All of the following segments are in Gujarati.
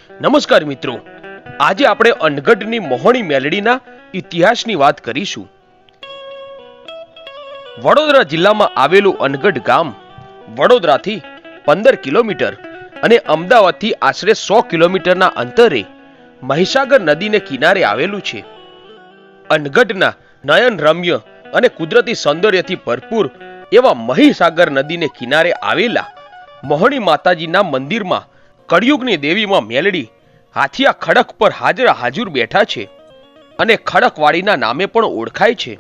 નમસ્કાર મિત્રો, આજે આપણે અનગઢની મોહણી મેલડીના ઇતિહાસની વાત કરીશું. વડોદરા જિલ્લામાં આવેલું અનગઢ ગામ વડોદરાથી 15 કિલોમીટર અને અમદાવાદથી આશરે 100 કિલોમીટરના અંતરે મહીસાગર નદીને કિનારે આવેલું છે. અનગઢના નયન રમ્ય અને કુદરતી સૌંદર્યથી ભરપૂર એવા મહીસાગર નદીને કિનારે આવેલા મોહણી માતાજીના મંદિરમાં કળિયુગની દેવીમાં મેલડી હાથિયા ખડક પર હાજર બેઠા છે અને ખડકવાડીના નામે પણ ઓળખાય છે.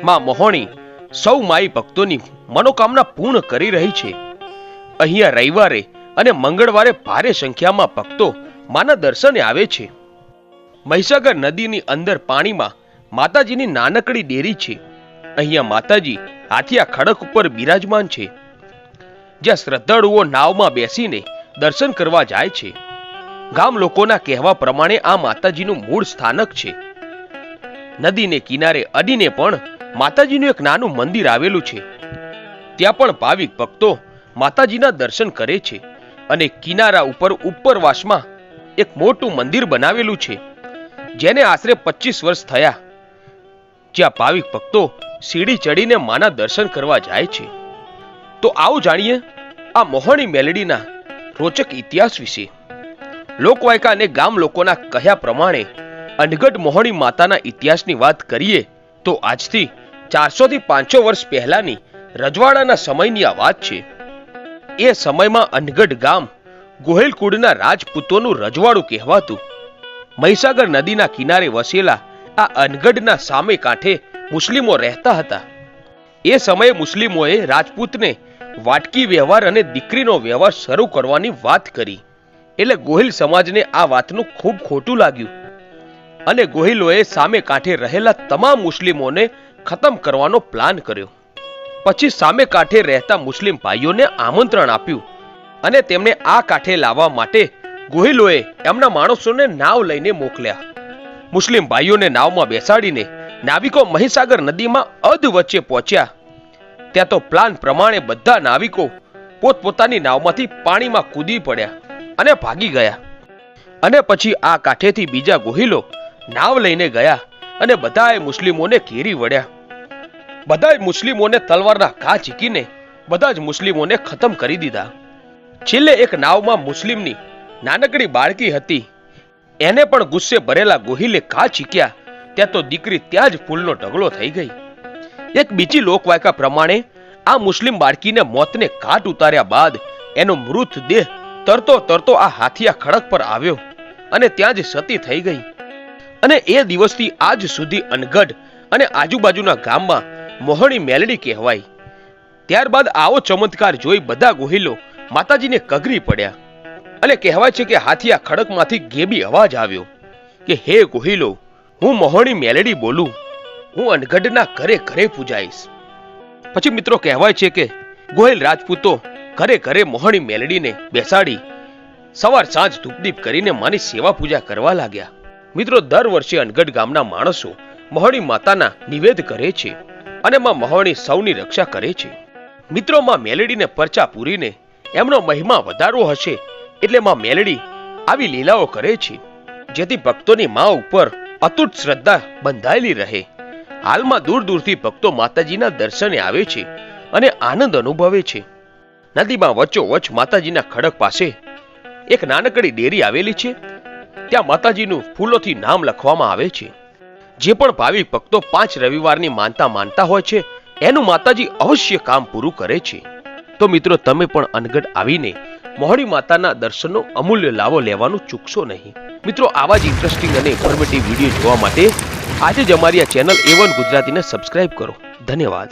માં મોહણી સૌ માઈ ભક્તોની મનોકામના પૂર્ણ કરી રહી છે. અહીંયા રવિવારે અને મંગળવારે ભારે સંખ્યામાં ભક્તો માના દર્શને આવે છે. મહીસાગર નદીની અંદર પાણીમાં માતાજીની નાનકડી ડેરી છે. અહીંયા માતાજી હાથિયા ખડક ઉપર બિરાજમાન છે, જ્યાં શ્રદ્ધાળુઓ નાવમાં બેસીને દર્શન કરવા જાય છે. ગામ લોકોના કહેવા પ્રમાણે આ માતાજીનું મૂળ સ્થાનક છે. નદીને કિનારે અડીને પણ માતાજીનું એક નાનું મંદિર આવેલું છે. ત્યાં પણ ભાવિક ભક્તો માતાજીના દર્શન કરે છે અને કિનારા ઉપર ઉપરવાસમાં એક મોટું મંદિર બનાવેલું છે, જેને આશરે 25 વર્ષ થયા, જ્યાં ભાવિક ભક્તો સીડી ચડીને માના દર્શન કરવા જાય છે. તો આવો જાણીએ આ મોહણી મેલડીના રોચક ઇતિહાસ વિશે. લોકવાયકા અને ગામ લોકોના કહ્યા પ્રમાણે અનગઢ મોહણી માતાના ઇતિહાસની વાત કરીએ તો આજથી 400 થી 500 વર્ષ પહેલાની રજવાડાના સમયની આ વાત છે. એ સમયમાં અનગઢ ગામ ગોહિલ કુળના રાજપૂતોનું રજવાડું કહેવાતું. મહીસાગર નદીના કિનારે વસેલા આ અનગઢના સામે કાંઠે મુસ્લિમો રહેતા હતા. એ સમયે મુસ્લિમોએ રાજપૂતને વાટકી વ્યવહાર અને દીકરીનો વ્યવહાર શરૂ કરવાની વાત કરી. એટલે ગોહિલ સમાજને આ વાતનું ખૂબ ખોટું લાગ્યું અને ગોહિલોએ સામે કાંઠે રહેલા તમામ મુસ્લિમોને ખતમ કરવાનો પ્લાન કર્યો. પછી સામે કાંઠે રહેતા મુસ્લિમ ભાઈઓને આમંત્રણ આપ્યું અને તેમને આ કાંઠે લાવવા માટે ગોહિલોએ એમના માણસોને નાવ લઈને મોકલ્યા. મુસ્લિમ ભાઈઓને નાવમાં બેસાડીને નાવિકો મહીસાગર નદીમાં અધ વચ્ચે પહોંચ્યા. ત્યાં તો પ્લાન પ્રમાણે બધા નાવિકો પોતપોતાની નાવમાંથી પાણીમાં કૂદી પડ્યા અને ભાગી ગયા. અને પછી આ કાંઠેથી બીજા ગોહિલો નાવ લઈને ગયા અને બધાએ મુસ્લિમોને ઘેરી વળ્યા. બધાએ મુસ્લિમોને તલવારના ઘા ઝીકીને બધા જ મુસ્લિમોને ખતમ કરી દીધા. છેલ્લે એક નાવમાં મુસ્લિમની નાનકડી બાળકી હતી. એને પણ ગુસ્સે ભરેલા ગોહિલે ઘા ઝીક્યા. ત્યાં તો દીકરી ત્યાં જ ફૂલનો ઢગલો થઈ ગઈ. એક બીજી લોકવાયકા પ્રમાણે આ મુસ્લિમ બાળકીને મોતને ઘાટ ઉતાર્યા બાદ એનો મૃતદેહ તરતો આ હાથિયા ખડક પર આવ્યો અને ત્યાં જ સતી થઈ ગઈ. અને એ દિવસથી આજ સુધી અનગઢ અને આજુબાજુના ગામમાં મોહણી મેલડી કહેવાય. ત્યારબાદ આવો ચમત્કાર જોઈ બધા ગોહિલો માતાજીને કગરી પડ્યા અને કહેવાય છે કે હાથિયા ખડકમાંથી ગેબી અવાજ આવ્યો કે હે ગોહિલો, હું મોહણી મેલડી બોલું, હું અનગઢના ઘરે ઘરે પૂજાઈશ. પછી મિત્રો કહેવાય છે કે ગોહિલ રાજપૂતો ઘરે ઘરે મોહણી મેલડીને બેસાડી સવાર સાંજ ધૂપદીપ કરીને માની સેવા પૂજા કરવા લાગ્યા. મિત્રો દર વર્ષે અનગઢ ગામના માણસો મોહણી માતાના નિવેદ કરે છે અને માં મોહણી સૌની રક્ષા કરે છે. મિત્રો માં મેલડીને પરચા પૂરીને એમનો મહિમા વધારવો હશે એટલે માં મેલડી આવી લીલાઓ કરે છે, જેથી ભક્તોની માં ઉપર અતૂટ શ્રદ્ધા બંધાયેલી રહે. હાલમાં દૂર દૂરથી ભક્તો માતાજીના દર્શને આવે છે અને આનંદ અનુભવે છે. નદીમાં વચ્ચોવચ્ચ માતાજીના ખડક પાસે એક નાનકડી ડેરી આવેલી છે. ત્યાં માતાજીનું ફૂલોથી નામ લખવામાં આવે છે. જે પણ ભાવિક ભક્તો 5 રવિવારની માનતા હોય છે એનું માતાજી અવશ્ય કામ પૂરું કરે છે. તો મિત્રો તમે પણ અનગઢ આવીને મોહણી માતાના દર્શનનો અમૂલ્ય લાભો લેવાનું ચૂકશો નહીં. મિત્રો આવા જ ઇન્ટરેસ્ટિંગ અને ઇન્ફોર્મેટિવ વિડીયો જોવા માટે આજે જ અમારી આ ચેનલ A1 ગુજરાતીને સબસ્ક્રાઇબ કરો. ધન્યવાદ.